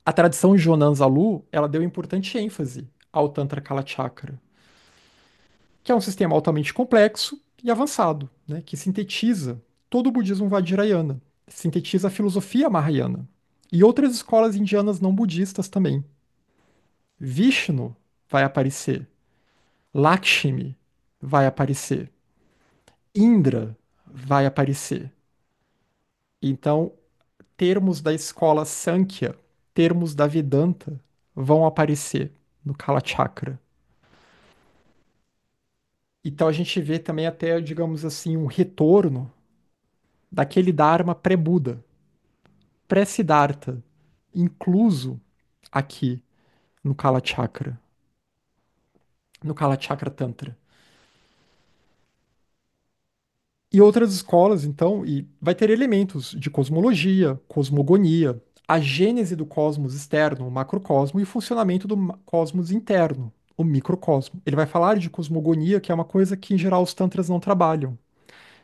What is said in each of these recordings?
A tradição Jonanzalu, ela deu importante ênfase ao Tantra Kala Chakra, que é um sistema altamente complexo e avançado, né, que sintetiza todo o budismo Vajrayana, sintetiza a filosofia Mahayana e outras escolas indianas não budistas também. Vishnu vai aparecer, Lakshmi vai aparecer, Indra vai aparecer. Então, termos da escola Sankhya, termos da Vedanta vão aparecer no Kala Chakra. Então a gente vê também até, digamos assim, um retorno daquele Dharma pré-Buda, pré-Siddhartha, incluso aqui no Kala Chakra, no Kala Chakra Tantra. E outras escolas, então, e vai ter elementos de cosmologia, cosmogonia, a gênese do cosmos externo, o macrocosmo, e o funcionamento do cosmos interno, o microcosmo. Ele vai falar de cosmogonia, que é uma coisa que, em geral, os tantras não trabalham.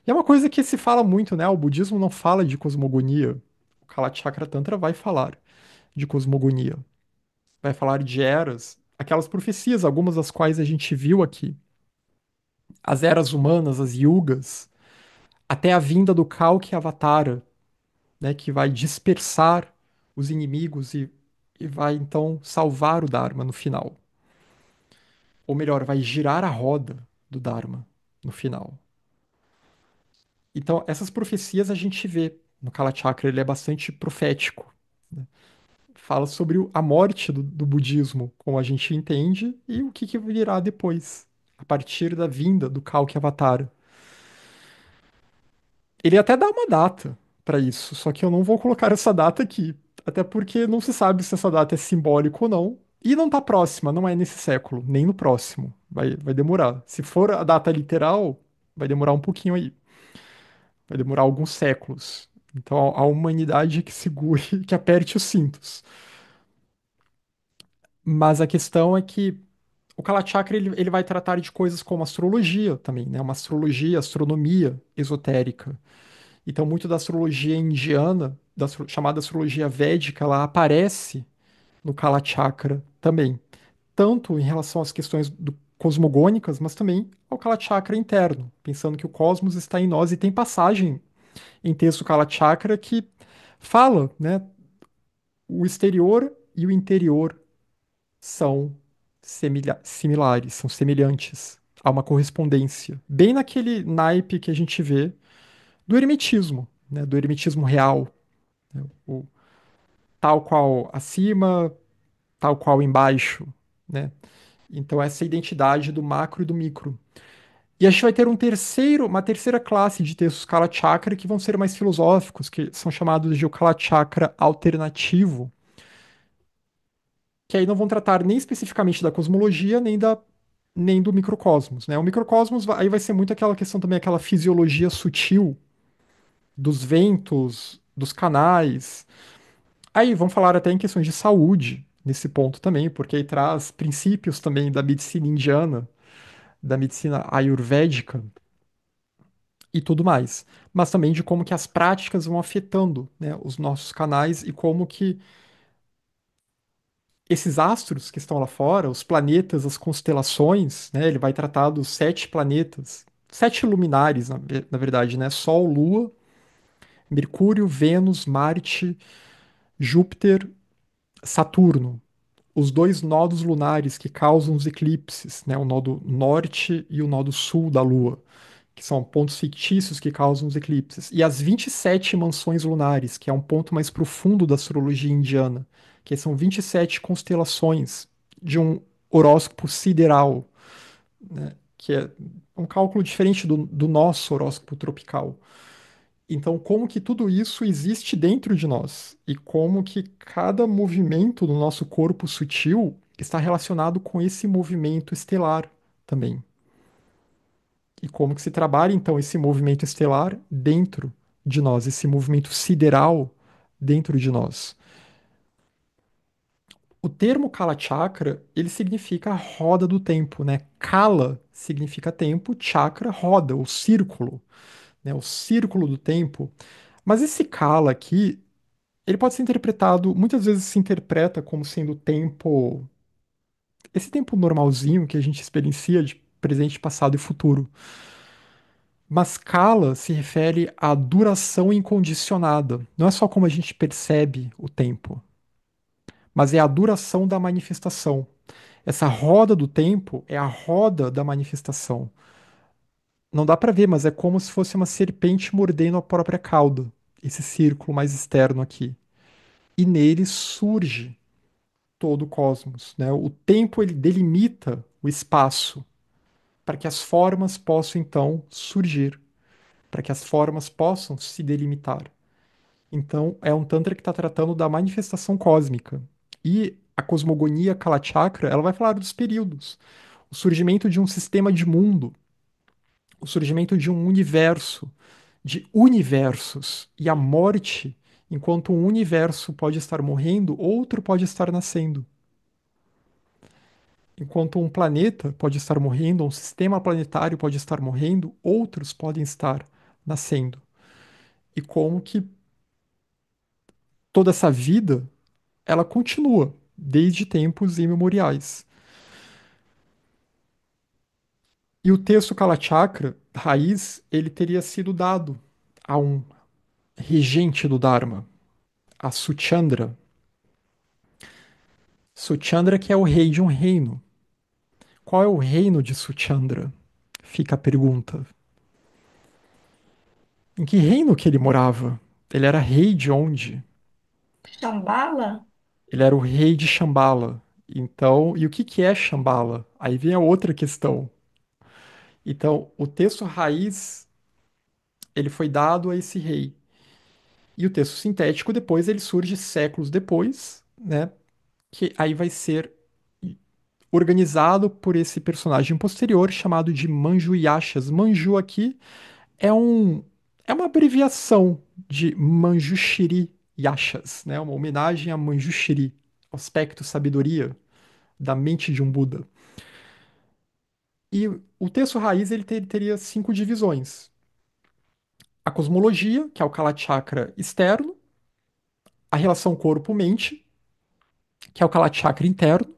E é uma coisa que se fala muito, né? O budismo não fala de cosmogonia. O Kalachakra Tantra vai falar de cosmogonia. Vai falar de eras, aquelas profecias, algumas das quais a gente viu aqui. As eras humanas, as yugas, até a vinda do Kalki Avatara, né? Que vai dispersar os inimigos e vai então salvar o Dharma no final. Ou melhor, vai girar a roda do Dharma no final. Então, essas profecias a gente vê no Kalachakra, ele é bastante profético, né? Fala sobre a morte do budismo, como a gente entende, e o que virá depois, a partir da vinda do Kalki Avatar. Ele até dá uma data para isso, só que eu não vou colocar essa data aqui, até porque não se sabe se essa data é simbólica ou não, e não tá próxima, não é nesse século, nem no próximo. Vai demorar. Se for a data literal, vai demorar um pouquinho aí. Vai demorar alguns séculos. Então a humanidade que segure, que aperte os cintos. Mas a questão é que o Kalachakra ele vai tratar de coisas como astrologia também, né? Uma astrologia, astronomia esotérica. Então, muito da astrologia indiana, chamada astrologia védica, ela aparece no Kalachakra também. Tanto em relação às questões cosmogônicas, mas também ao Kalachakra interno, pensando que o cosmos está em nós e tem passagem em texto Kalachakra que fala, né? O exterior e o interior são similares, são semelhantes. Há uma correspondência. Bem naquele naipe que a gente vê do hermetismo, né? Do hermetismo real. Né? O tal qual acima, tal qual embaixo, né? Então, essa identidade do macro e do micro. E a gente vai ter uma terceira classe de textos Kala Chakra que vão ser mais filosóficos, que são chamados de o Kala Chakra alternativo, que aí não vão tratar nem especificamente da cosmologia, nem do microcosmos, né? O microcosmos aí vai ser muito aquela questão também, aquela fisiologia sutil dos ventos, dos canais. Aí vão falar até em questões de saúde nesse ponto também, porque aí traz princípios também da medicina indiana, da medicina ayurvédica e tudo mais, mas também de como que as práticas vão afetando, né, os nossos canais e como que esses astros que estão lá fora, os planetas, as constelações, né? Ele vai tratar dos sete planetas, sete luminares, na verdade, né? Sol, Lua, Mercúrio, Vênus, Marte, Júpiter, Saturno. Os dois nodos lunares que causam os eclipses, né? O nodo norte e o nodo sul da Lua, que são pontos fictícios que causam os eclipses. E as 27 mansões lunares, que é um ponto mais profundo da astrologia indiana, que são 27 constelações de um horóscopo sideral, né? Que é um cálculo diferente do nosso horóscopo tropical. Então, como que tudo isso existe dentro de nós e como que cada movimento do nosso corpo sutil está relacionado com esse movimento estelar também. E como que se trabalha então esse movimento estelar dentro de nós, esse movimento sideral dentro de nós. O termo Kala Chakra, ele significa a roda do tempo, né? Kala significa tempo, chakra, roda, o círculo, né? O círculo do tempo. Mas esse Kala aqui Ele pode ser interpretado, muitas vezes se interpreta como sendo o tempo, esse tempo normalzinho que a gente experiencia de presente, passado e futuro. Mas Kala se refere à duração incondicionada. Não é só como a gente percebe o tempo, mas é a duração da manifestação. Essa roda do tempo é a roda da manifestação. Não dá para ver, mas é como se fosse uma serpente mordendo a própria cauda, esse círculo mais externo aqui. E nele surge todo o cosmos, né? O tempo ele delimita o espaço para que as formas possam então surgir, para que as formas possam se delimitar. Então, é um tantra que está tratando da manifestação cósmica. E a cosmogonia Kalachakra, ela vai falar dos períodos, o surgimento de um sistema de mundo, o surgimento de um universo, de universos, e a morte, enquanto um universo pode estar morrendo, outro pode estar nascendo. Enquanto um planeta pode estar morrendo, um sistema planetário pode estar morrendo, outros podem estar nascendo. E como que toda essa vida, ela continua desde tempos imemoriais. E o texto Kalachakra, raiz, ele teria sido dado a um regente do Dharma, a Suchandra. Suchandra que é o rei de um reino. Qual é o reino de Suchandra? Fica a pergunta. Em que reino que ele morava? Ele era rei de onde? Shambhala? Ele era o rei de Shambhala. Então, e o que que é Shambhala? Aí vem a outra questão. Então, o texto raiz, ele foi dado a esse rei. E o texto sintético depois ele surge séculos depois, né? Que aí vai ser organizado por esse personagem posterior chamado de Manju Yashas. Manju aqui é é uma abreviação de Manjushri Yashas, né? Uma homenagem a Manjushri, aspecto sabedoria da mente de um Buda. E o texto raiz ele teria cinco divisões: a cosmologia, que é o Kalachakra externo; a relação corpo-mente, que é o Kalachakra interno;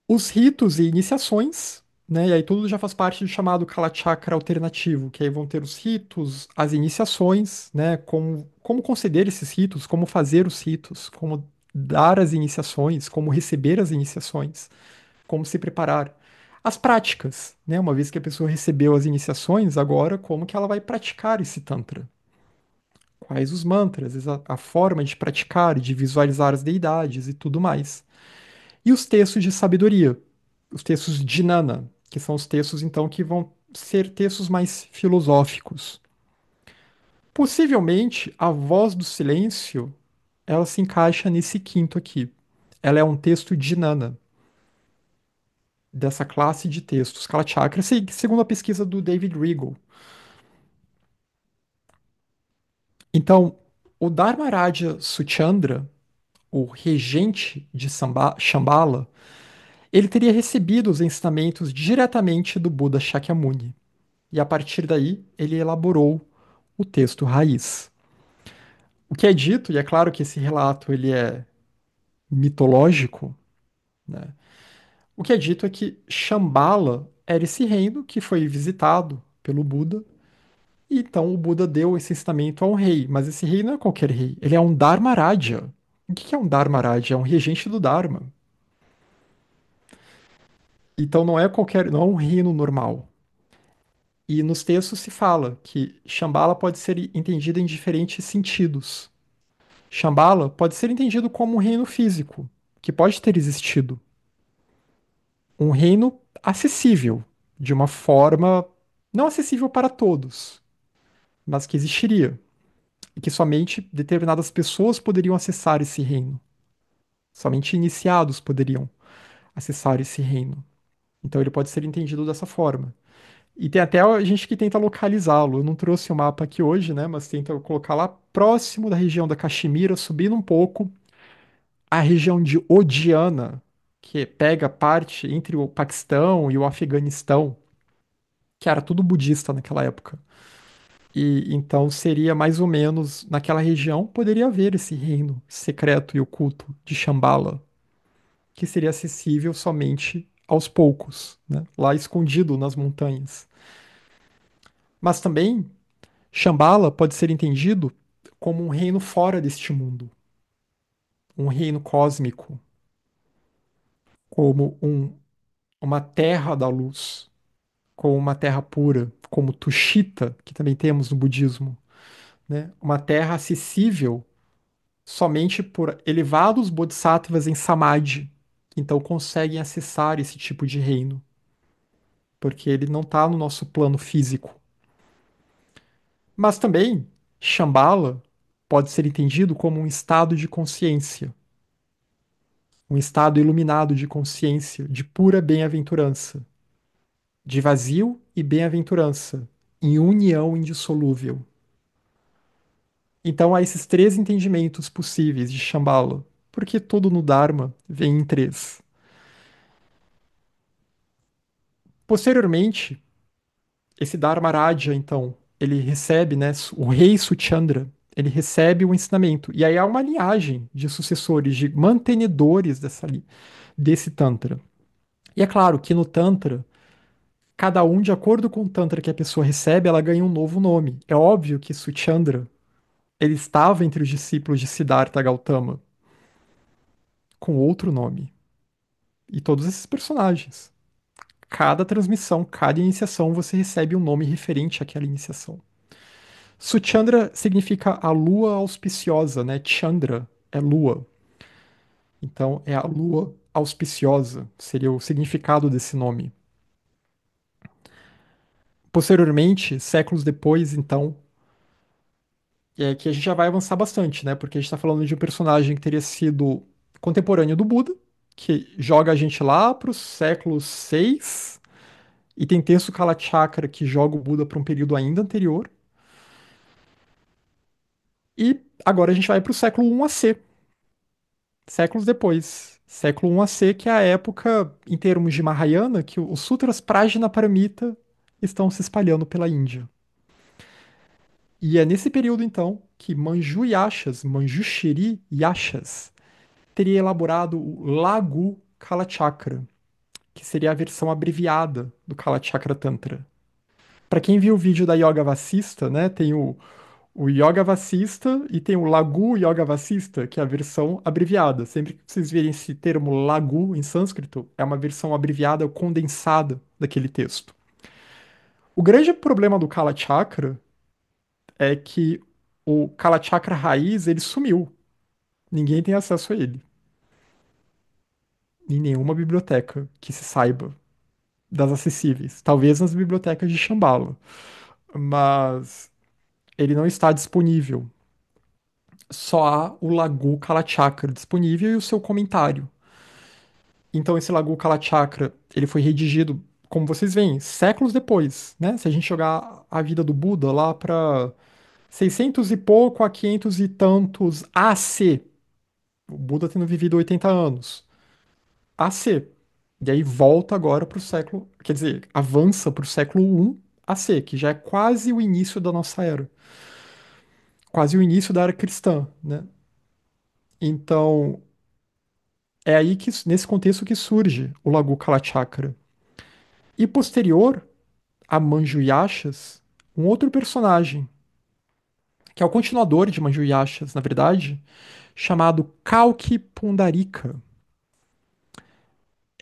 os ritos e iniciações, né? E aí tudo já faz parte do chamado Kalachakra alternativo, que aí vão ter os ritos, as iniciações, né? Como conceder esses ritos, como fazer os ritos, como dar as iniciações, como receber as iniciações, como se preparar. As práticas, né? Uma vez que a pessoa recebeu as iniciações, agora como que ela vai praticar esse tantra? Quais os mantras, a forma de praticar, de visualizar as deidades e tudo mais. E os textos de sabedoria, os textos de Jnana, que são os textos então que vão ser textos mais filosóficos. Possivelmente, a voz do silêncio, ela se encaixa nesse quinto aqui. Ela é um texto de Jnana, dessa classe de textos, Kalachakra, segundo a pesquisa do David Regal. Então, o Dharmaraja Suchandra, o regente de Shambhala, ele teria recebido os ensinamentos diretamente do Buda Shakyamuni. E a partir daí, ele elaborou o texto raiz. O que é dito, e é claro que esse relato ele é mitológico, né? O que é dito é que Shambhala era esse reino que foi visitado pelo Buda, e então o Buda deu esse ensinamento a um rei, mas esse rei não é qualquer rei, ele é um Dharmaraja. O que é um Dharmaraja? É um regente do Dharma. Então não é qualquer, não é um reino normal. E nos textos se fala que Shambhala pode ser entendida em diferentes sentidos. Shambhala pode ser entendido como um reino físico, que pode ter existido. Um reino acessível, de uma forma não acessível para todos, mas que existiria. E que somente determinadas pessoas poderiam acessar esse reino. Somente iniciados poderiam acessar esse reino. Então ele pode ser entendido dessa forma. E tem até a gente que tenta localizá-lo. Eu não trouxe o mapa aqui hoje, né? Mas tenta colocar lá próximo da região da Caxemira, subindo um pouco, a região de Odiana, que pega parte entre o Paquistão e o Afeganistão, que era tudo budista naquela época. E então seria mais ou menos naquela região poderia haver esse reino secreto e oculto de Shambhala, que seria acessível somente aos poucos, né? Lá escondido nas montanhas. Mas também Shambhala pode ser entendido como um reino fora deste mundo, um reino cósmico, como uma terra da luz, como uma terra pura, como Tushita, que também temos no budismo, né? Uma terra acessível somente por elevados bodhisattvas em samadhi, que então conseguem acessar esse tipo de reino, porque ele não está no nosso plano físico. Mas também, Shambhala pode ser entendido como um estado de consciência, um estado iluminado de consciência, de pura bem-aventurança, de vazio e bem-aventurança, em união indissolúvel. Então há esses três entendimentos possíveis de Shambhala, porque tudo no Dharma vem em três. Posteriormente, esse Dharmaraja, então, ele recebe, né, o rei Suchandra, ele recebe o ensinamento. E aí há uma linhagem de sucessores, de mantenedores desse Tantra. E é claro que no Tantra, cada um, de acordo com o Tantra que a pessoa recebe, ela ganha um novo nome. É óbvio que Suchandra, ele estava entre os discípulos de Siddhartha Gautama, com outro nome. E todos esses personagens. Cada transmissão, cada iniciação, você recebe um nome referente àquela iniciação. Suchandra significa a lua auspiciosa, né? Chandra é lua. Então é a lua auspiciosa, seria o significado desse nome. Posteriormente, séculos depois, então, é que a gente já vai avançar bastante, né? Porque a gente está falando de um personagem que teria sido contemporâneo do Buda, que joga a gente lá para o século 6, e tem texto Kalachakra que joga o Buda para um período ainda anterior. E agora a gente vai para o século 1 AC, séculos depois. Século 1 AC, que é a época, em termos de Mahayana, que os Sutras Prajnaparamita estão se espalhando pela Índia. E é nesse período, então, que Manju Yashas, Manjushri Yashas, teria elaborado o Lagu Kalachakra, que seria a versão abreviada do Kalachakra Tantra. Para quem viu o vídeo da Yoga Vassista, né, tem o Yoga Vassista e tem o Lagu Yoga Vassista, que é a versão abreviada. Sempre que vocês verem esse termo Lagu em sânscrito, é uma versão abreviada ou condensada daquele texto. O grande problema do Kala Chakra é que o Kala Chakra raiz, ele sumiu. Ninguém tem acesso a ele. Em nenhuma biblioteca que se saiba das acessíveis. Talvez nas bibliotecas de Shambhala. Mas ele não está disponível. Só há o Lagu Kalachakra disponível e o seu comentário. Então esse Lagu Kalachakra, ele foi redigido, como vocês veem, séculos depois, né? Se a gente jogar a vida do Buda lá para 600 e pouco a 500 e tantos AC, o Buda tendo vivido 80 anos, AC. E aí volta agora para o século, quer dizer, avança para o século 1 AC, que já é quase o início da nossa era, quase o início da era cristã, né? Então, é aí que, nesse contexto que surge o Lagu Kalachakra. E posterior a Manjuyashas, um outro personagem, que é o continuador de Manjuyashas, na verdade, chamado Kalki Pundarika.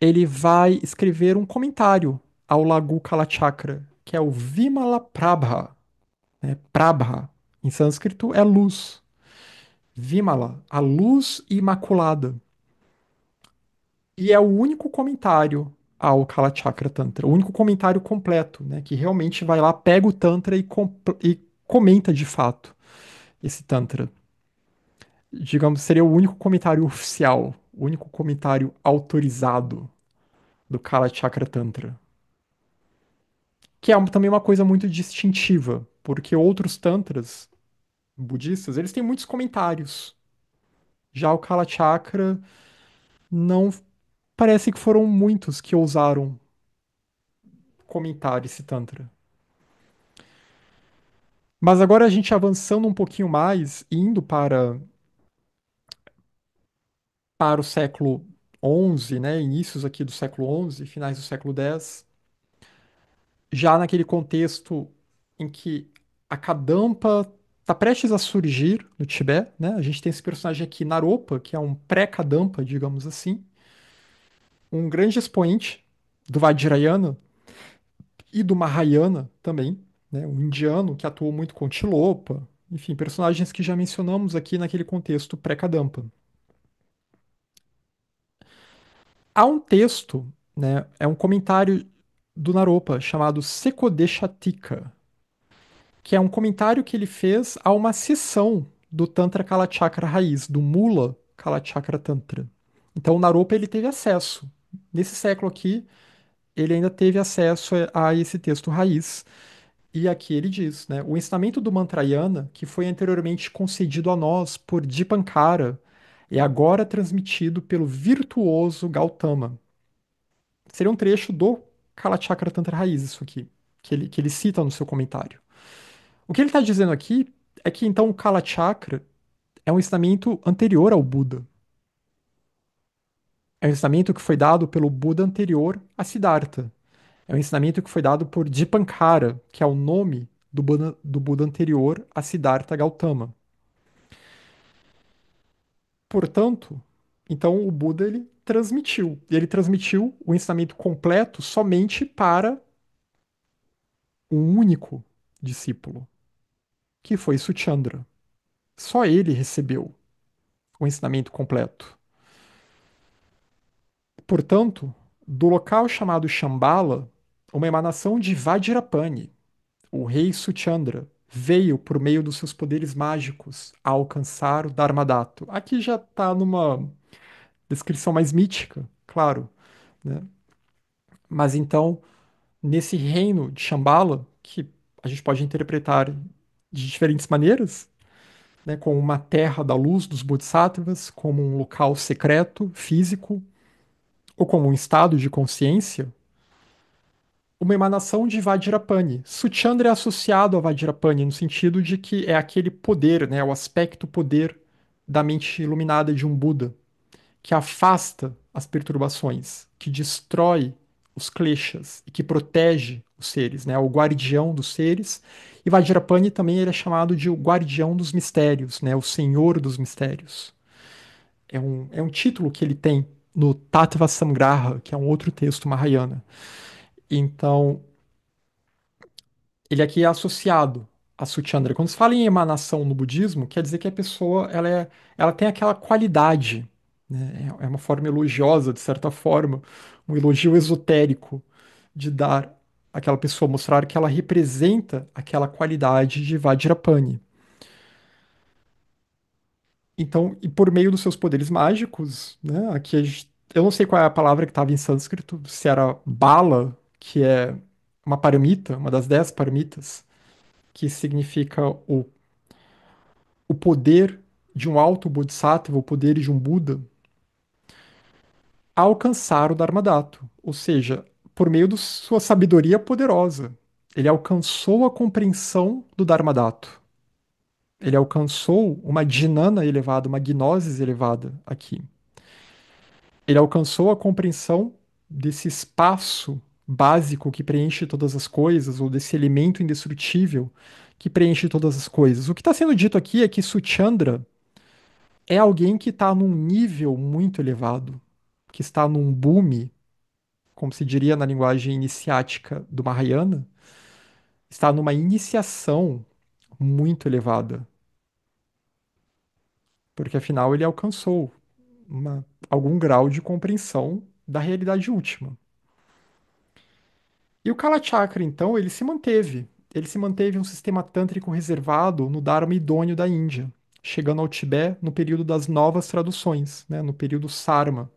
Ele vai escrever um comentário ao Lagu Kalachakra, que é o Vimala Prabha, né? Prabha, em sânscrito, é luz. Vimala, a luz imaculada. E é o único comentário ao Kalachakra Tantra, o único comentário completo, né, que realmente vai lá, pega o Tantra e comenta de fato esse Tantra. Digamos, seria o único comentário oficial, o único comentário autorizado do Kalachakra Tantra. Que é também uma coisa muito distintiva, porque outros Tantras budistas, eles têm muitos comentários. Já o Kalachakra não parece que foram muitos que ousaram comentar esse Tantra. Mas agora a gente avançando um pouquinho mais, indo para o século XI, né, inícios aqui do século XI, finais do século X, já naquele contexto em que a Kadampa está prestes a surgir no Tibete, né? A gente tem esse personagem aqui, Naropa, que é um pré-Kadampa, digamos assim, um grande expoente do Vajrayana e do Mahayana também, né? Um indiano que atuou muito com Tilopa, enfim, personagens que já mencionamos aqui naquele contexto pré-Kadampa. Há um texto, né? É um comentário do Naropa chamado Sekodeshatika, que é um comentário que ele fez a uma seção do Tantra Kalachakra raiz, do Mula Kalachakra Tantra. Então o Naropa ele teve acesso. Nesse século aqui, ele ainda teve acesso a esse texto raiz. E aqui ele diz, né, o ensinamento do Mantrayana, que foi anteriormente concedido a nós por Dipankara, é agora transmitido pelo virtuoso Gautama. Seria um trecho do Kalachakra Tantra raiz, isso aqui, que ele cita no seu comentário. O que ele está dizendo aqui é que então o Kala Chakra é um ensinamento anterior ao Buda. É um ensinamento que foi dado pelo Buda anterior a Siddhartha. É um ensinamento que foi dado por Dipankara, que é o nome do Buda anterior a Siddhartha Gautama. Portanto, então o Buda ele transmitiu. E ele transmitiu o ensinamento completo somente para um único discípulo, que foi Suchandra. Só ele recebeu o ensinamento completo. Portanto, do local chamado Shambhala, uma emanação de Vajrapani, o rei Suchandra, veio por meio dos seus poderes mágicos a alcançar o Dharmadato. Aqui já está numa descrição mais mítica, claro, né? Mas então, nesse reino de Shambhala, que a gente pode interpretar de diferentes maneiras, né, como uma terra da luz dos Bodhisattvas, como um local secreto, físico, ou como um estado de consciência, uma emanação de Vajrapani. Suchandra é associado a Vajrapani no sentido de que é aquele poder, né, o aspecto poder da mente iluminada de um Buda, que afasta as perturbações, que destrói os kleshas e que protege os seres, né, o guardião dos seres. E Vajrapani também ele é chamado de o guardião dos mistérios, né, o senhor dos mistérios. É um título que ele tem no Tattva Samgraha, que é um outro texto Mahayana. Então, ele aqui é associado a Suchandra. Quando se fala em emanação no budismo, quer dizer que a pessoa ela tem aquela qualidade, né? É uma forma elogiosa, de certa forma, um elogio esotérico de dar àquela pessoa, mostrar que ela representa aquela qualidade de Vajrapani. Então, e por meio dos seus poderes mágicos, né? Aqui eu não sei qual é a palavra que estava em sânscrito, se era bala, que é uma paramita, uma das 10 paramitas, que significa o poder de um alto bodhisattva, o poder de um Buda, a alcançar o Dharmadato. Ou seja, por meio de sua sabedoria poderosa, ele alcançou a compreensão do Dharmadato. Ele alcançou uma dhinana elevada, uma gnosis elevada aqui. Ele alcançou a compreensão desse espaço básico que preenche todas as coisas, ou desse elemento indestrutível que preenche todas as coisas. O que está sendo dito aqui é que Suchandra é alguém que está num nível muito elevado, que está num boom, como se diria na linguagem iniciática do Mahayana, está numa iniciação muito elevada, porque afinal ele alcançou algum grau de compreensão da realidade última. E o Kalachakra, então, ele se manteve. Ele se manteve um sistema tântrico reservado no Dharma idôneo da Índia, chegando ao Tibete no período das novas traduções, né, no período Sarma,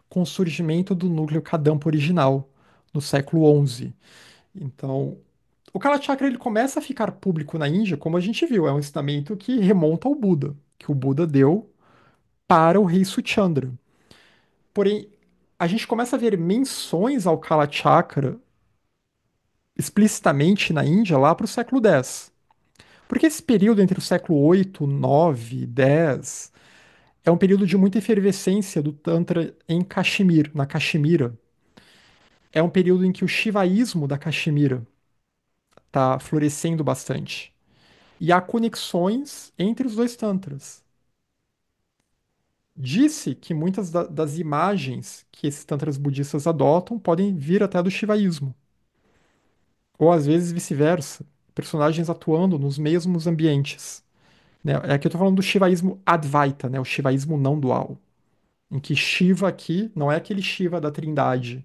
com o surgimento do núcleo Kadampa original, no século XI. Então, o Kalachakra ele começa a ficar público na Índia, como a gente viu, é um ensinamento que remonta ao Buda, que o Buda deu para o rei Suchandra. Porém, a gente começa a ver menções ao Kalachakra explicitamente na Índia lá para o século X. Porque esse período entre o século 8, 9, 10 é um período de muita efervescência do Tantra em Caxemir, na Caxemira. É um período em que o shivaísmo da Caxemira está florescendo bastante. E há conexões entre os dois tantras. Disse que muitas das imagens que esses tantras budistas adotam podem vir até do shivaísmo, ou às vezes vice-versa, personagens atuando nos mesmos ambientes. Né? É que eu estou falando do shivaísmo Advaita, né? O shivaísmo não dual, em que Shiva aqui não é aquele Shiva da trindade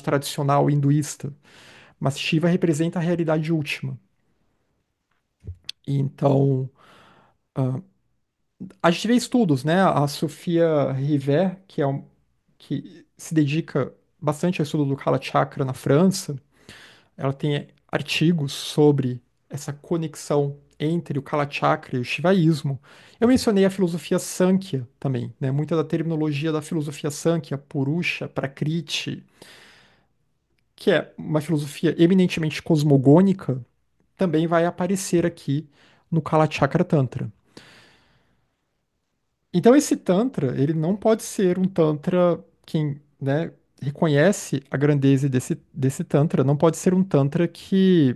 tradicional hinduísta, mas Shiva representa a realidade última. Então, a gente vê estudos, né? A Sofia Rivet, que se dedica bastante ao estudo do Kala Chakra na França, ela tem artigos sobre essa conexão entre o Kala Chakra e o Shivaísmo. Eu mencionei a filosofia Sankhya também, né? Muita da terminologia da filosofia Sankhya, Purusha, Prakriti, que é uma filosofia eminentemente cosmogônica, também vai aparecer aqui no Kala Chakra Tantra. Então esse tantra, ele não pode ser um tantra quem, né, reconhece a grandeza desse tantra, não pode ser um tantra que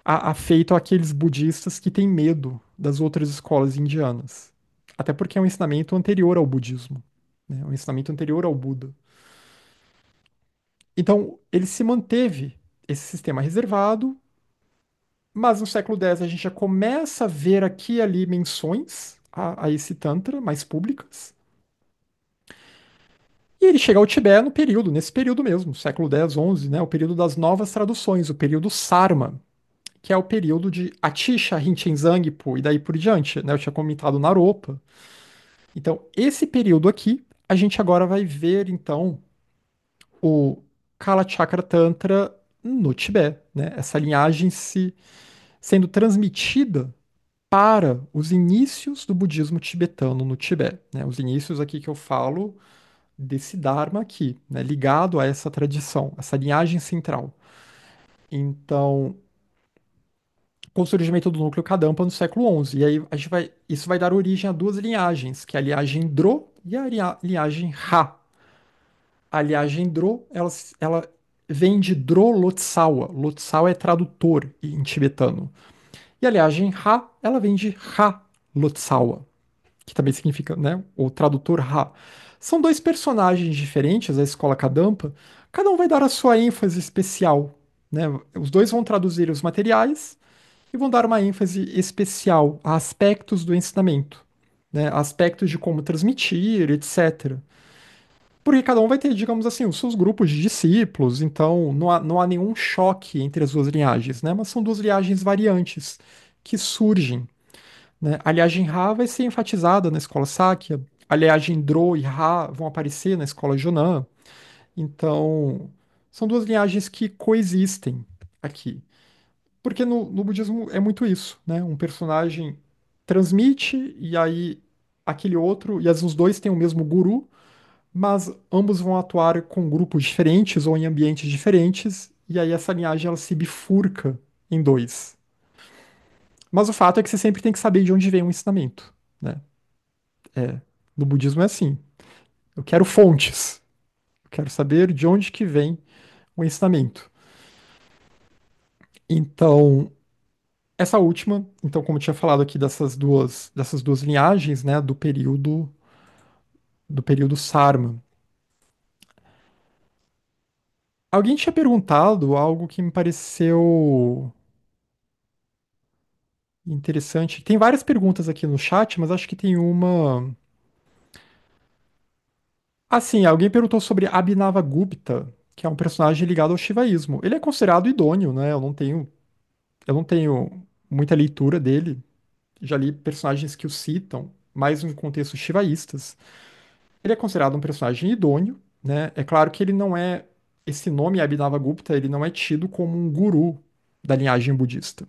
afeito àqueles budistas que têm medo das outras escolas indianas. Até porque é um ensinamento anterior ao budismo, né, um ensinamento anterior ao Buda. Então ele se manteve esse sistema reservado, mas no século X a gente já começa a ver aqui e ali menções a esse tantra mais públicas. E ele chega ao Tibete no período, nesse período mesmo, século X, XI, né, o período das novas traduções, o período Sarma, que é o período de Atisha, Rinchen Zangpo e daí por diante, né? Eu tinha comentado Naropa. Então, esse período aqui, a gente agora vai ver, então, o Kalachakra Tantra no Tibete, né? Essa linhagem se sendo transmitida para os inícios do budismo tibetano no Tibete, né? Os inícios aqui que eu falo desse Dharma aqui, né, ligado a essa tradição, essa linhagem central. Então, com o surgimento do núcleo Kadampa no século XI. E aí isso vai dar origem a duas linhagens, que é a linhagem Dro e a linhagem Ra. A linhagem Dro, ela vem de Dro Lotsawa. Lotsawa é tradutor em tibetano. E a linhagem Ra, ela vem de Ra Lotsawa, que também significa, né, o tradutor Ra. São dois personagens diferentes da escola Kadampa, cada um vai dar a sua ênfase especial, né? Os dois vão traduzir os materiais e vão dar uma ênfase especial a aspectos do ensinamento, né? Aspectos de como transmitir, etc. Porque cada um vai ter, digamos assim, os seus grupos de discípulos, então não há nenhum choque entre as duas linhagens, né? Mas são duas linhagens variantes que surgem, né? A linhagem Ra vai ser enfatizada na escola Sakya, a linhagem Dro e Ra vão aparecer na escola Jonan. Então, são duas linhagens que coexistem aqui. Porque no budismo é muito isso, né? Um personagem transmite e aí aquele outro, e às vezes os dois têm o mesmo guru, mas ambos vão atuar com grupos diferentes ou em ambientes diferentes, e aí essa linhagem ela se bifurca em dois. Mas o fato é que você sempre tem que saber de onde vem o ensinamento, né? É, no budismo é assim. Eu quero fontes. Eu quero saber de onde que vem o ensinamento. Então, essa última, então, como eu tinha falado aqui dessas duas linhagens, né, do período Sarma. Alguém tinha perguntado algo que me pareceu interessante. Tem várias perguntas aqui no chat, mas acho que tem uma. Assim, alguém perguntou sobre Abhinavagupta, que é um personagem ligado ao shivaísmo. Ele é considerado idôneo, né? Eu não tenho muita leitura dele. Já li personagens que o citam, mais em contextos shivaístas. Ele é considerado um personagem idôneo, né? É claro que ele não é. Esse nome Abhinavagupta, ele não é tido como um guru da linhagem budista.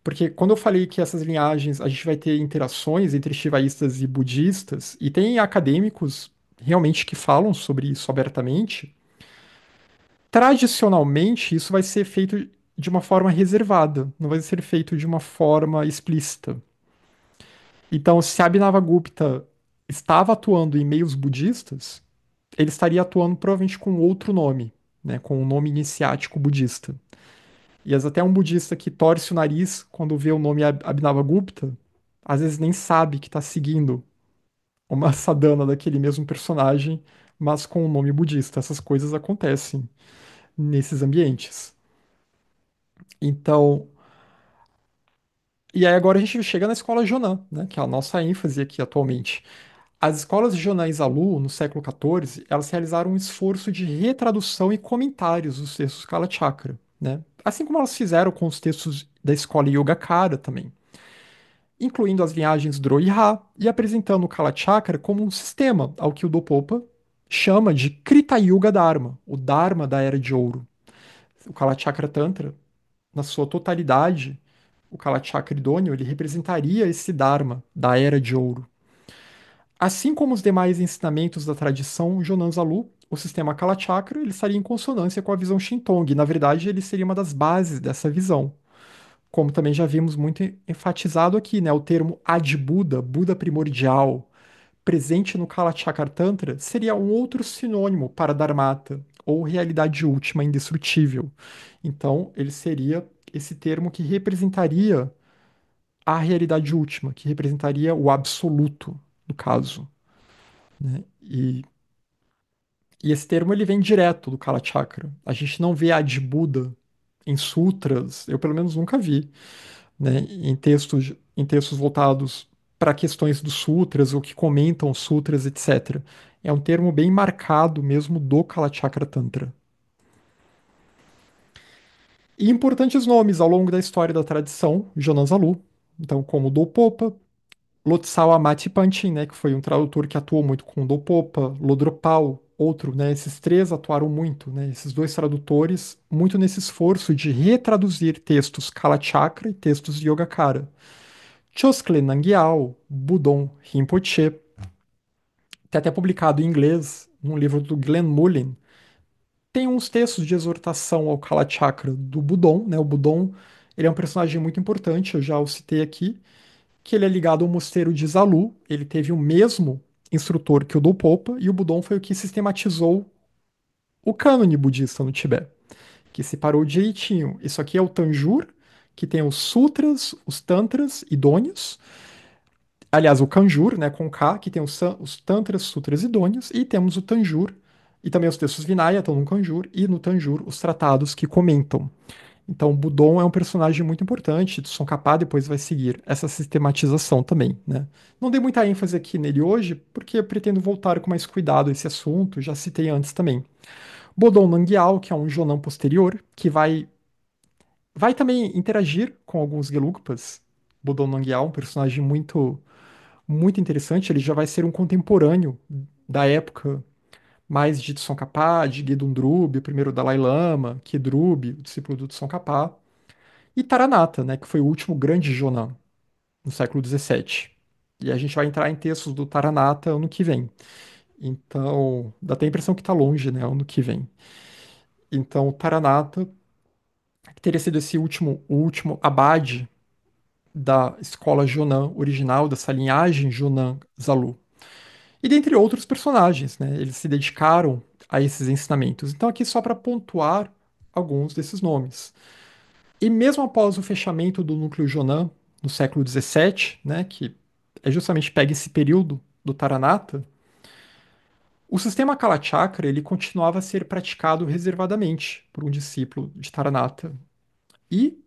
Porque quando eu falei que essas linhagens, a gente vai ter interações entre shivaístas e budistas, e tem acadêmicos realmente que falam sobre isso abertamente, tradicionalmente isso vai ser feito. de uma forma reservada, não vai ser feito de uma forma explícita. Então, se Abhinavagupta estava atuando em meios budistas, ele estaria atuando provavelmente com outro nome, né, com um nome iniciático budista. E às vezes até um budista que torce o nariz quando vê o nome Abhinavagupta, às vezes nem sabe que está seguindo uma sadhana daquele mesmo personagem, mas com o nome budista. Essas coisas acontecem nesses ambientes. Então, e aí agora a gente chega na escola Jonan, né, que é a nossa ênfase aqui atualmente. As escolas de Jonan e Zalu, no século XIV, elas realizaram um esforço de retradução e comentários dos textos Kalachakra, né? Assim como elas fizeram com os textos da escola Yogacara também, incluindo as linhagens Dro e Ra, e apresentando o Kalachakra como um sistema ao que o Dopopa chama de Krita Yuga Dharma, o Dharma da Era de Ouro. O Kalachakra Tantra, na sua totalidade, o Kalachakra idôneo, ele representaria esse Dharma da Era de Ouro. Assim como os demais ensinamentos da tradição Jonan-Zalu, o sistema Kalachakra ele estaria em consonância com a visão Shinton. Na verdade, ele seria uma das bases dessa visão. Como também já vimos muito enfatizado aqui, né, o termo Adi-Buda, Buda primordial, presente no Kalachakra Tantra, seria um outro sinônimo para Dharmata, ou realidade última indestrutível. Então, ele seria esse termo que representaria a realidade última, que representaria o absoluto, no caso, né? E esse termo ele vem direto do Kalachakra. A gente não vê Adi-Buda em sutras, eu pelo menos nunca vi, né, em textos voltados para questões dos sutras ou que comentam sutras, etc. É um termo bem marcado mesmo do Kalachakra Tantra. E importantes nomes ao longo da história da tradição Jonanzalu, então como Dopopa, Lotsaw Amati Pantin, né, que foi um tradutor que atuou muito com Dopopa, Lodropal, outro, né, esses três atuaram muito, né, esses dois tradutores, muito nesse esforço de retraduzir textos Kalachakra e textos de Yogacara. Choskle Nangyal, Budon Rinpoche, tem até publicado em inglês, num livro do Glenn Mullen, tem uns textos de exortação ao Kalachakra do Budon, né? O Budon, ele é um personagem muito importante, eu já o citei aqui, que ele é ligado ao mosteiro de Zalu, ele teve o mesmo instrutor que o Dopopa, e o Budon foi o que sistematizou o cânone budista no Tibete, que separou direitinho. Isso aqui é o Tanjur, que tem os sutras, os tantras idôneos, aliás, o Kanjur, né, com K, que tem os Tantras, Sutras idôneos, e temos o Tanjur, e também os textos Vinaya estão no Kanjur, e no Tanjur os tratados que comentam. Então, Budon é um personagem muito importante, Tsongkhapa depois vai seguir essa sistematização também, né? Não dei muita ênfase aqui nele hoje, porque eu pretendo voltar com mais cuidado a esse assunto, já citei antes também. Bodon Nangyal, que é um Jonan posterior, que vai também interagir com alguns Gelugpas. Bodon Nangyal, um personagem muito interessante, ele já vai ser um contemporâneo da época mais de Tsongkhapa, de Gedun Drub, o primeiro Dalai Lama, Kidrub, o discípulo do Tsongkhapa, e Taranata, né, que foi o último grande Jonan no século XVII. E a gente vai entrar em textos do Taranata ano que vem. Então, dá até a impressão que está longe, né, ano que vem. Então, o Taranata, que teria sido esse o último abade da escola Jonan original, dessa linhagem Jonan Zalu. E dentre outros personagens, né? Eles se dedicaram a esses ensinamentos. Então, aqui só para pontuar alguns desses nomes. E mesmo após o fechamento do núcleo Jonan, no século XVII, né, que é justamente pega esse período do Taranata, o sistema Kalachakra ele continuava a ser praticado reservadamente por um discípulo de Taranata e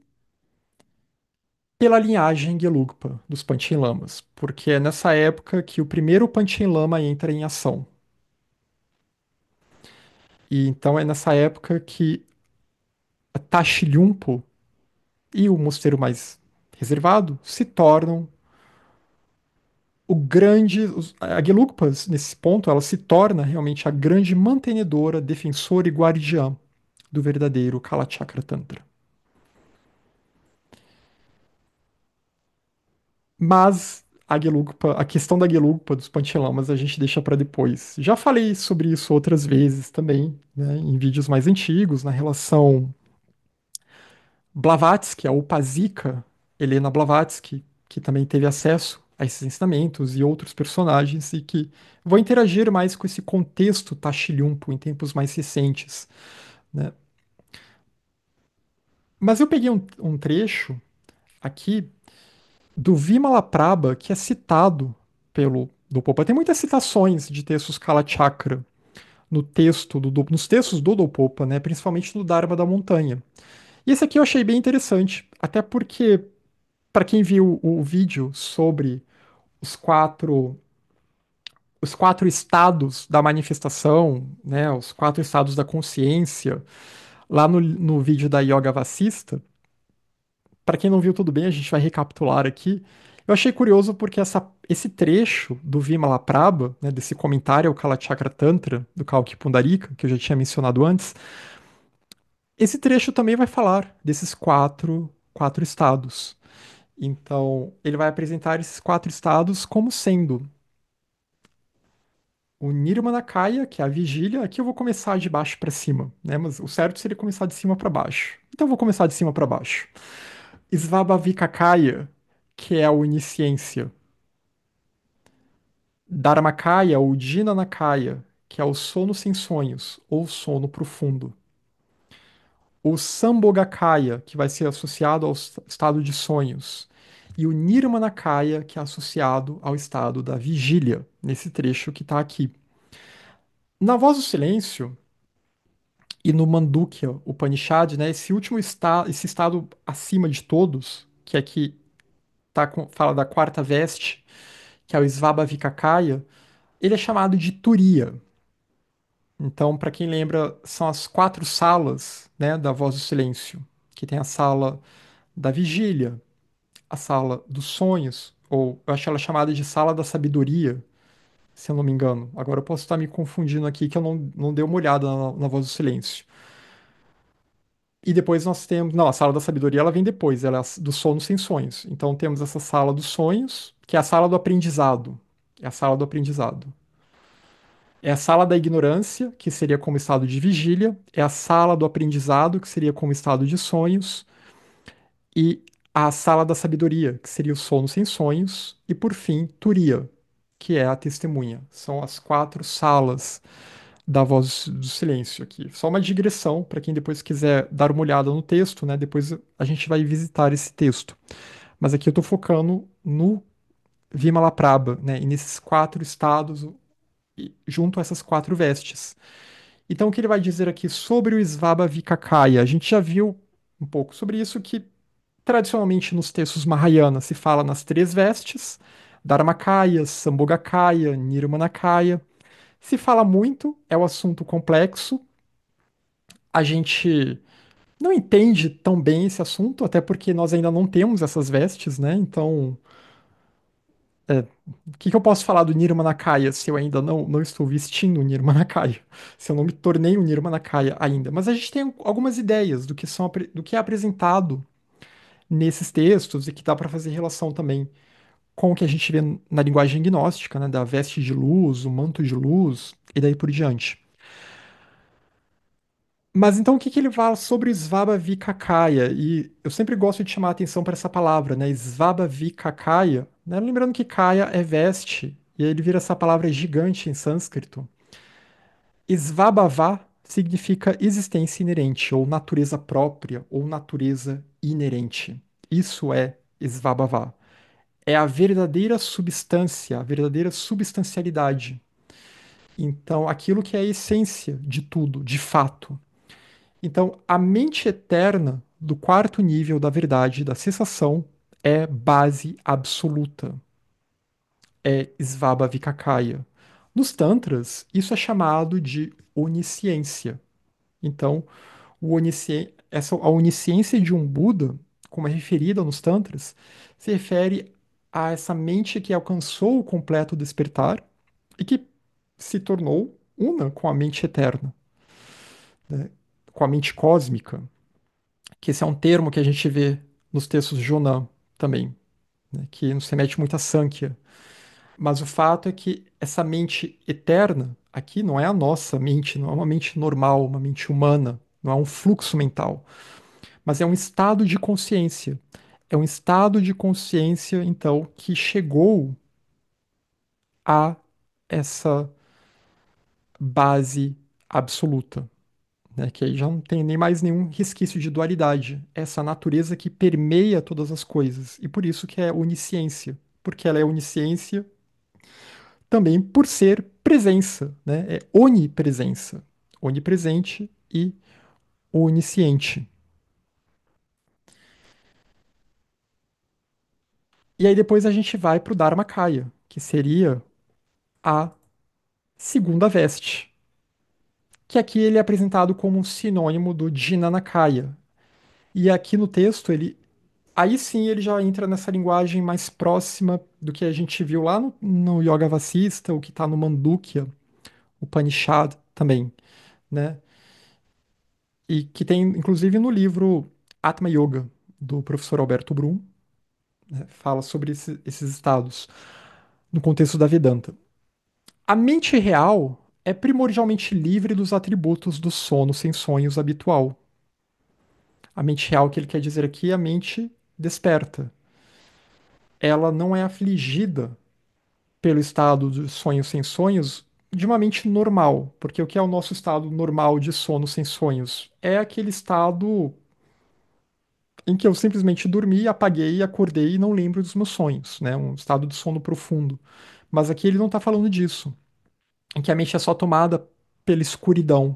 pela linhagem Gelugpa dos Panchen Lamas, porque é nessa época que o primeiro Panchen Lama entra em ação. E então é nessa época que a Tashilhunpo e o mosteiro mais reservado se tornam o grande. A Gelugpas, nesse ponto, ela se torna realmente a grande mantenedora, defensora e guardiã do verdadeiro Kalachakra Tantra. Mas a questão da Gelugpa, dos Panchalamas, a gente deixa para depois. Já falei sobre isso outras vezes também, né, em vídeos mais antigos, na relação Blavatsky, a Upazika, Helena Blavatsky, que também teve acesso a esses ensinamentos e outros personagens e que vão interagir mais com esse contexto taxilhumpo em tempos mais recentes, né? Mas eu peguei um trecho aqui do Vimalaprabha que é citado pelo do Popa. Tem muitas citações de textos Kalachakra no texto nos textos do Popa, né? Principalmente no Dharma da Montanha. E esse aqui eu achei bem interessante, até porque para quem viu o vídeo sobre os quatro os quatro estados da manifestação, né, os quatro estados da consciência, lá no vídeo da Yoga Vassista, para quem não viu tudo bem, a gente vai recapitular aqui. Eu achei curioso porque esse trecho do Vimalaprabha, né, desse comentário ao Kalachakra Tantra, do Kalki Pundarika, que eu já tinha mencionado antes, esse trecho também vai falar desses quatro estados. Então, ele vai apresentar esses quatro estados como sendo o Nirmanakaya, que é a vigília. Aqui eu vou começar de baixo para cima, né? Mas o certo seria começar de cima para baixo. Então eu vou começar de cima para baixo. Svabhavikakaya, que é a onisciência. Dharmakaya ou Jnanakaya, que é o sono sem sonhos, ou sono profundo. O Sambhogakaya, que vai ser associado ao estado de sonhos. E o Nirmanakaya, que é associado ao estado da vigília, nesse trecho que está aqui. Na Voz do Silêncio e no Mandukya Upanishad, né, esse estado acima de todos, que aqui fala da quarta veste, que é o Svabhavikakaya, ele é chamado de Turiya. Então, para quem lembra, são as quatro salas, né, da Voz do Silêncio, que tem a sala da vigília, a sala dos sonhos, ou eu acho ela chamada de sala da sabedoria, se eu não me engano. Agora eu posso estar me confundindo aqui, que eu não dei uma olhada na Voz do Silêncio. E depois nós temos. Não, a sala da sabedoria ela vem depois, ela é do sono sem sonhos. Então temos essa sala dos sonhos, que é a sala do aprendizado. É a sala do aprendizado. É a sala da ignorância, que seria como estado de vigília. É a sala do aprendizado, que seria como estado de sonhos. E a sala da sabedoria, que seria o sono sem sonhos. E por fim, Turiya, que é a testemunha. São as quatro salas da Voz do Silêncio aqui. Só uma digressão para quem depois quiser dar uma olhada no texto, né? Depois a gente vai visitar esse texto. Mas aqui eu estou focando no Vimalaprabha, né? E nesses quatro estados junto a essas quatro vestes. Então, o que ele vai dizer aqui sobre o Svabhavikakaya? A gente já viu um pouco sobre isso, que tradicionalmente nos textos Mahayana se fala nas três vestes, Dharmakaya, Sambhogakaya, Nirmanakaya. Se fala muito, é um assunto complexo. A gente não entende tão bem esse assunto, até porque nós ainda não temos essas vestes, né? Então, o que que eu posso falar do Nirmanakaya se eu ainda não estou vestindo o Nirmanakaya? Se eu não me tornei um Nirmanakaya ainda? Mas a gente tem algumas ideias do que é apresentado nesses textos e que dá para fazer relação também com o que a gente vê na linguagem gnóstica, né? Da veste de luz, o manto de luz e daí por diante. Mas então o que que ele fala sobre Svabhavikakaya? E eu sempre gosto de chamar a atenção para essa palavra, né? Svabhavikakaya, né? Lembrando que Kaya é veste, e aí ele vira essa palavra gigante em sânscrito. Svabhava significa existência inerente, ou natureza própria, ou natureza inerente. Isso é Svabhava. É a verdadeira substância, a verdadeira substancialidade. Então, aquilo que é a essência de tudo, de fato. Então, a mente eterna do quarto nível da verdade, da cessação, é base absoluta, é Svabhavikakaya. Nos Tantras, isso é chamado de onisciência. Então, a onisciência de um Buda, como é referida nos Tantras, se refere a essa mente que alcançou o completo despertar e que se tornou una com a mente eterna, né? Com a mente cósmica, que esse é um termo que a gente vê nos textos de Jonan também, né, que nos remete muito a Sankhya. Mas o fato é que essa mente eterna aqui não é a nossa mente, não é uma mente normal, uma mente humana, não é um fluxo mental, mas é um estado de consciência. É um estado de consciência, então, que chegou a essa base absoluta, né? Que aí já não tem nem mais nenhum resquício de dualidade. Essa natureza que permeia todas as coisas. E por isso que é onisciência. Porque ela é onisciência também por ser presença, né? É onipresença. Onipresente e onisciente. E aí depois a gente vai para o Dharmakaya, que seria a segunda veste, que aqui ele é apresentado como um sinônimo do Jnanakaya. E aqui no texto ele aí sim ele já entra nessa linguagem mais próxima do que a gente viu lá no Yoga Vasista, o que está no Mandukya, o Upanishad também, né? E que tem inclusive no livro Atma Yoga, do professor Alberto Brum, né? Fala sobre esses estados no contexto da Vedanta. A mente real é primordialmente livre dos atributos do sono sem sonhos habitual. A mente real que ele quer dizer aqui é a mente desperta. Ela não é afligida pelo estado de sonho sem sonhos de uma mente normal, porque o que é o nosso estado normal de sono sem sonhos? É aquele estado em que eu simplesmente dormi, apaguei, acordei e não lembro dos meus sonhos, né? Um estado de sono profundo. Mas aqui ele não está falando disso, em que a mente é só tomada pela escuridão.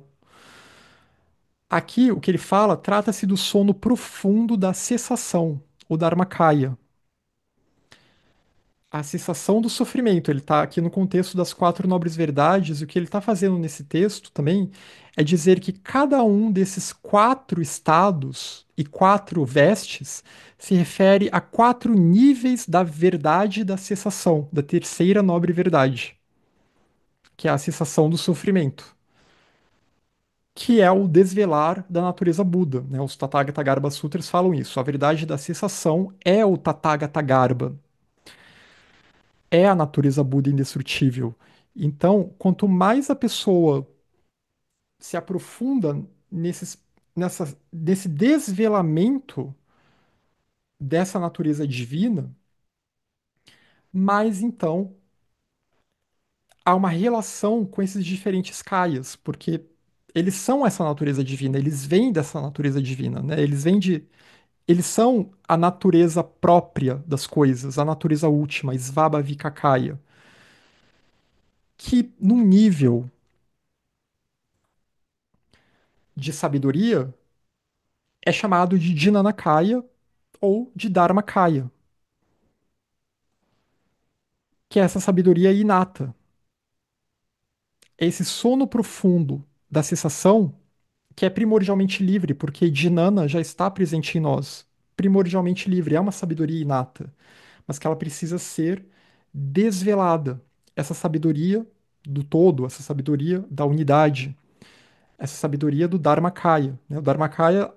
Aqui, o que ele fala trata-se do sono profundo da cessação, o Dharmakaya. A cessação do sofrimento. Ele está aqui no contexto das quatro nobres verdades, e o que ele está fazendo nesse texto também é dizer que cada um desses quatro estados e quatro vestes se refere a quatro níveis da verdade da cessação, da terceira nobre verdade, que é a cessação do sofrimento, que é o desvelar da natureza Buda, né? Os Tathagata Garbha Sutras falam isso. A verdade da cessação é o Tathagata Garbha, é a natureza Buda indestrutível. Então, quanto mais a pessoa se aprofunda nesse desvelamento dessa natureza divina, mais então há uma relação com esses diferentes kayas, porque eles são essa natureza divina, eles vêm dessa natureza divina, né? Eles são a natureza própria das coisas, a natureza última, Svabhavikakaya, que num nível de sabedoria é chamado de Jnanakaya ou de Dharmakaya, que é essa sabedoria inata. É esse sono profundo da cessação que é primordialmente livre, porque Jnana já está presente em nós. Primordialmente livre, é uma sabedoria inata, mas que ela precisa ser desvelada. Essa sabedoria do todo, essa sabedoria da unidade, essa sabedoria do Dharmakaya, né? O Dharmakaya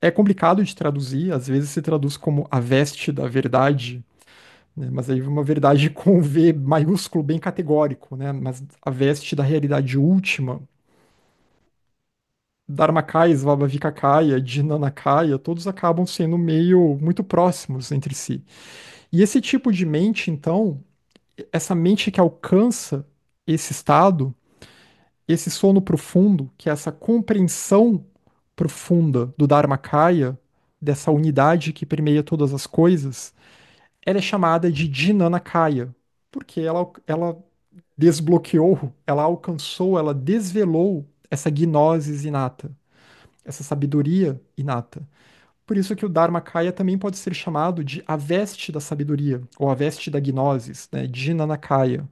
é complicado de traduzir, às vezes se traduz como a veste da verdade, né? Mas aí uma verdade com V maiúsculo bem categórico, né? Mas a veste da realidade última, Dharmakaya, Svabhavikakaya, Jnanakaya, todos acabam sendo meio muito próximos entre si. E esse tipo de mente, então, essa mente que alcança esse estado, esse sono profundo, que é essa compreensão profunda do Dharmakaya, dessa unidade que permeia todas as coisas, ela é chamada de Jnanakaya, porque ela desbloqueou, ela alcançou, ela desvelou essa gnosis inata, essa sabedoria inata. Por isso que o Dharmakaya também pode ser chamado de a veste da sabedoria, ou a veste da gnosis, né? Jnanakaya.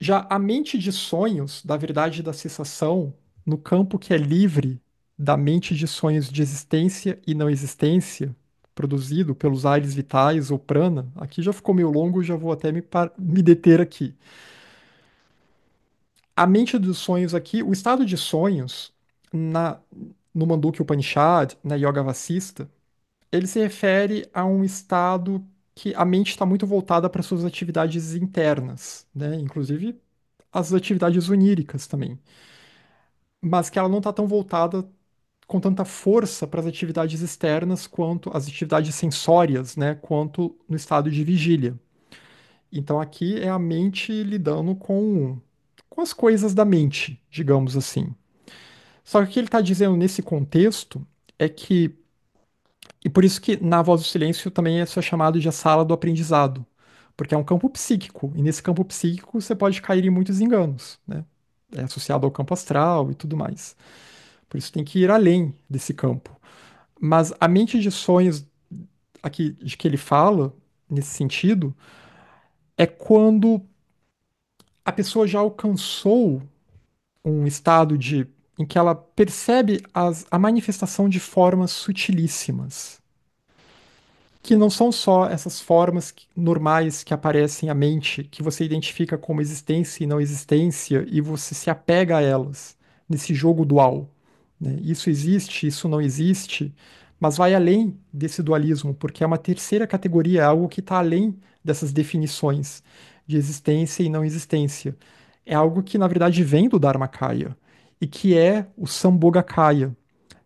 Já a mente de sonhos, da verdade da cessação, no campo que é livre da mente de sonhos de existência e não existência, produzido pelos ares vitais ou prana, aqui já ficou meio longo, já vou até me deter aqui. A mente dos sonhos aqui, o estado de sonhos, na, no Mandukya Upanishad, na Yoga Vasista, ele se refere a um estado que a mente está muito voltada para suas atividades internas, né? Inclusive as atividades oníricas também. mas que ela não está tão voltada com tanta força para as atividades externas quanto as atividades sensórias, né, quanto no estado de vigília. Então aqui é a mente lidando com as coisas da mente, digamos assim. Só que o que ele está dizendo nesse contexto é que, e por isso que na Voz do Silêncio também isso é chamado de a sala do aprendizado, porque é um campo psíquico, e nesse campo psíquico você pode cair em muitos enganos, né? É associado ao campo astral e tudo mais. Por isso tem que ir além desse campo. Mas a mente de sonhos aqui de que ele fala, nesse sentido, é quando a pessoa já alcançou um estado em que ela percebe a manifestação de formas sutilíssimas, que não são só essas formas normais que aparecem à mente, que você identifica como existência e não existência, e você se apega a elas, nesse jogo dual, né? Isso existe, isso não existe, mas vai além desse dualismo, porque é uma terceira categoria, é algo que está além dessas definições de existência e não existência. É algo que, na verdade, vem do Dharmakaya, e que é o Sambhogakaya,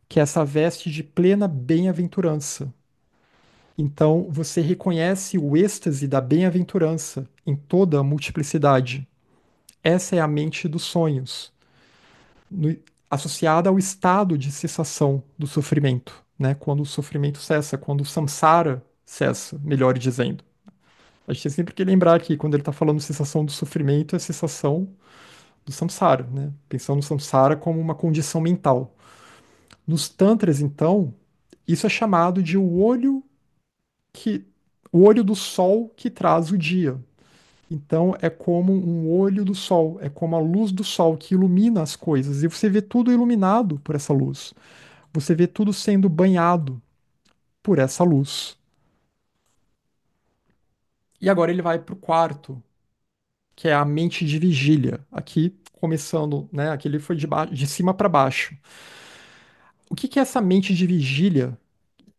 que é essa veste de plena bem-aventurança. Então, você reconhece o êxtase da bem-aventurança em toda a multiplicidade. Essa é a mente dos sonhos, no- associada ao estado de cessação do sofrimento, né? Quando o sofrimento cessa, quando o samsara cessa, melhor dizendo. A gente tem sempre que lembrar que quando ele está falando de cessação do sofrimento, é cessação do samsara, né? Pensando no samsara como uma condição mental. Nos tantras, então, isso é chamado de que o olho do sol que traz o dia. Então é como um olho do sol, é como a luz do sol que ilumina as coisas e você vê tudo iluminado por essa luz. Você vê tudo sendo banhado por essa luz. E agora ele vai para o quarto, que é a mente de vigília. Aqui começando, né? Aqui ele foi de cima para baixo. O que é essa mente de vigília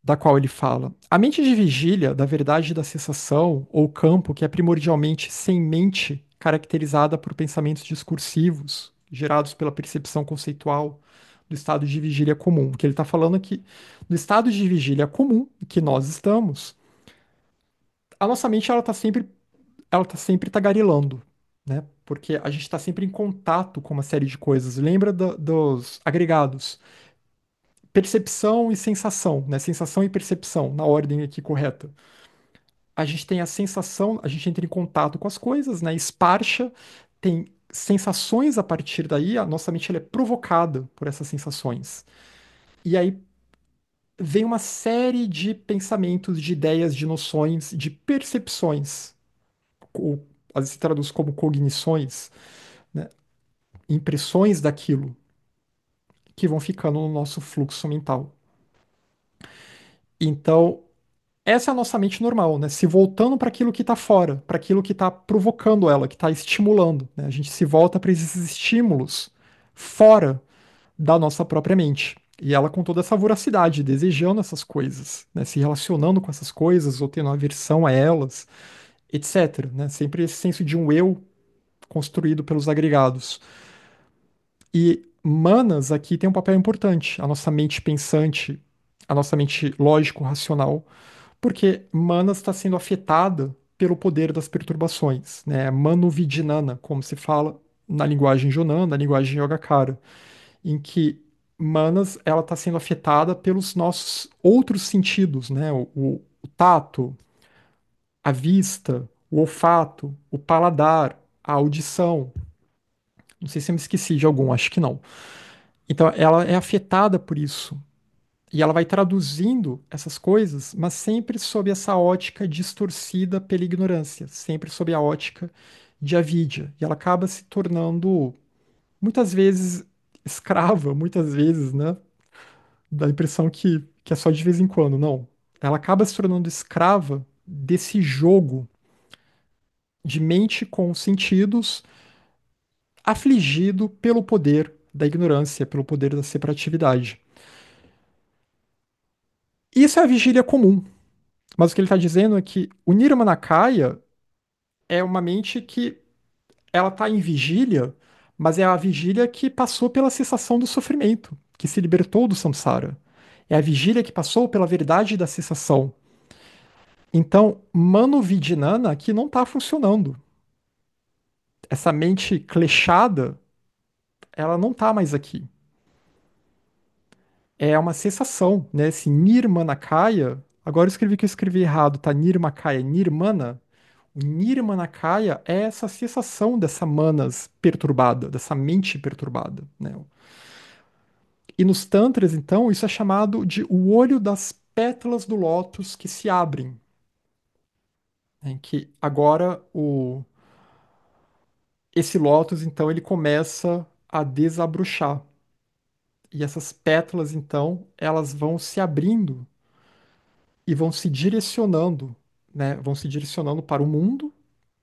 da qual ele fala? A mente de vigília, da verdade da sensação, ou campo que é primordialmente sem mente, caracterizada por pensamentos discursivos, gerados pela percepção conceitual do estado de vigília comum. O que ele está falando é que no estado de vigília comum que nós estamos, a nossa mente ela tá sempre tagarelando, né? Porque a gente está sempre em contato com uma série de coisas. Lembra dos agregados? Percepção e sensação, né? Sensação e percepção, na ordem aqui correta. A gente tem a sensação, a gente entra em contato com as coisas, né? Esparcha, tem sensações a partir daí, a nossa mente ela é provocada por essas sensações. E aí vem uma série de pensamentos, de ideias, de noções, de percepções, ou às vezes se traduz como cognições, né? Impressões daquilo que vão ficando no nosso fluxo mental. Então, essa é a nossa mente normal, né? Se voltando para aquilo que está fora, para aquilo que está provocando ela, que está estimulando, né? A gente se volta para esses estímulos fora da nossa própria mente. E ela com toda essa voracidade, desejando essas coisas, né? Se relacionando com essas coisas ou tendo aversão a elas, etc, né? Sempre esse senso de um eu construído pelos agregados. E manas aqui tem um papel importante, a nossa mente pensante, a nossa mente lógico-racional, porque Manas está sendo afetada pelo poder das perturbações, né? Manovidinana, como se fala na linguagem Jonan, na linguagem Yogacara, em que Manas ela está sendo afetada pelos nossos outros sentidos, né? O tato, a vista, o olfato, o paladar, a audição. Não sei se eu me esqueci de algum, acho que não. Então, ela é afetada por isso. E ela vai traduzindo essas coisas, mas sempre sob essa ótica distorcida pela ignorância, sempre sob a ótica de avidya. E ela acaba se tornando, muitas vezes, escrava, muitas vezes, né? Dá a impressão que é só de vez em quando. Não. Ela acaba se tornando escrava desse jogo de mente com sentidos, afligido pelo poder da ignorância, pelo poder da separatividade. Isso é a vigília comum. Mas o que ele está dizendo é que o Nirmanakaya é uma mente que ela está em vigília, mas é a vigília que passou pela cessação do sofrimento, que se libertou do samsara. É a vigília que passou pela verdade da cessação. Então, Mano Vidinana aqui não está funcionando. Essa mente kleshada, ela não está mais aqui. É uma cessação, né? Esse Nirmanakaya, agora eu escrevi que eu escrevi errado, tá? Nirmakaya, Nirmana. O Nirmanakaya é essa cessação dessa manas perturbada, dessa mente perturbada, né? E nos tantras, então, isso é chamado de o olho das pétalas do lótus que se abrem, né? Em que agora esse lótus, então, ele começa a desabrochar. E essas pétalas, então, elas vão se abrindo e vão se direcionando, né? Vão se direcionando para o mundo,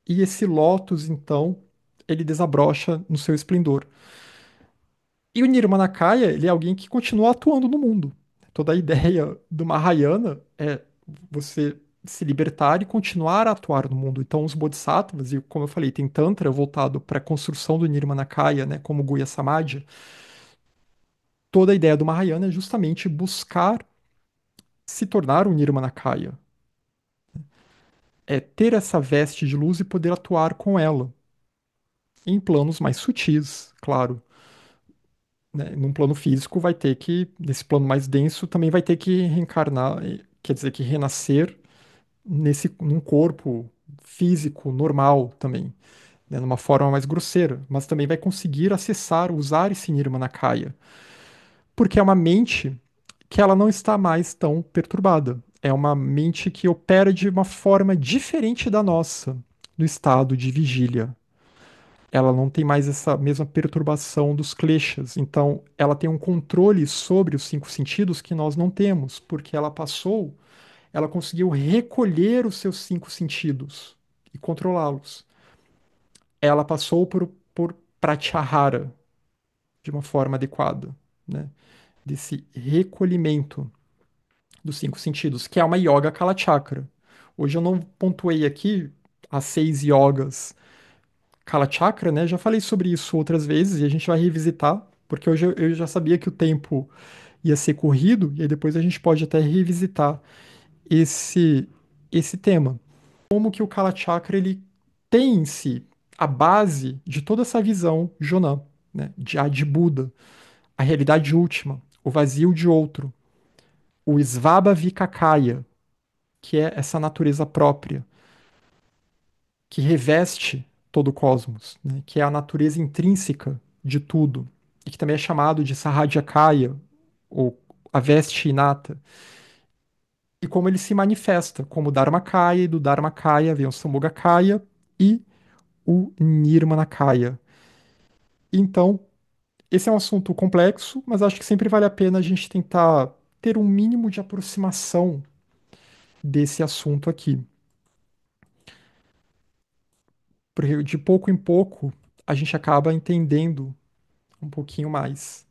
e esse lótus, então, ele desabrocha no seu esplendor. E o Nirmanakaya, ele é alguém que continua atuando no mundo. Toda a ideia do Mahayana é você se libertar e continuar a atuar no mundo. Então, os bodhisattvas, e como eu falei, tem Tantra voltado para a construção do Nirmanakaya, né, como Guhya Samadhi. Toda a ideia do Mahayana é justamente buscar se tornar um Nirmanakaya, é ter essa veste de luz e poder atuar com ela em planos mais sutis, claro. Né? Num plano físico vai ter que, nesse plano mais denso, também vai ter que reencarnar, quer dizer, que renascer num corpo físico normal também, né? Numa forma mais grosseira, mas também vai conseguir acessar, usar esse Nirmanakaya, porque é uma mente que ela não está mais tão perturbada. É uma mente que opera de uma forma diferente da nossa, no estado de vigília. Ela não tem mais essa mesma perturbação dos kleshas. Então, ela tem um controle sobre os cinco sentidos que nós não temos, porque ela conseguiu recolher os seus cinco sentidos e controlá-los. Ela passou por pratyahara de uma forma adequada, né? Desse recolhimento dos cinco sentidos, que é uma yoga kalachakra. Hoje eu não pontuei aqui as 6 yogas Kalachakra, né? Já falei sobre isso outras vezes e a gente vai revisitar, porque hoje eu já sabia que o tempo ia ser corrido, e aí depois a gente pode até revisitar esse, esse tema. Como que o Kalachakra ele tem em si a base de toda essa visão Jonan, né? De Adi Buda, a realidade última, o vazio de outro, o Svabhavikakaya, que é essa natureza própria, que reveste todo o cosmos, né? Que é a natureza intrínseca de tudo, e que também é chamado de Sahajakaya, ou a veste inata, e como ele se manifesta, como Dharmakaya, e do Dharmakaya vem o Sambhogakaya e o Nirmanakaya. Então, esse é um assunto complexo, mas acho que sempre vale a pena a gente tentar ter um mínimo de aproximação desse assunto aqui, porque de pouco em pouco a gente acaba entendendo um pouquinho mais.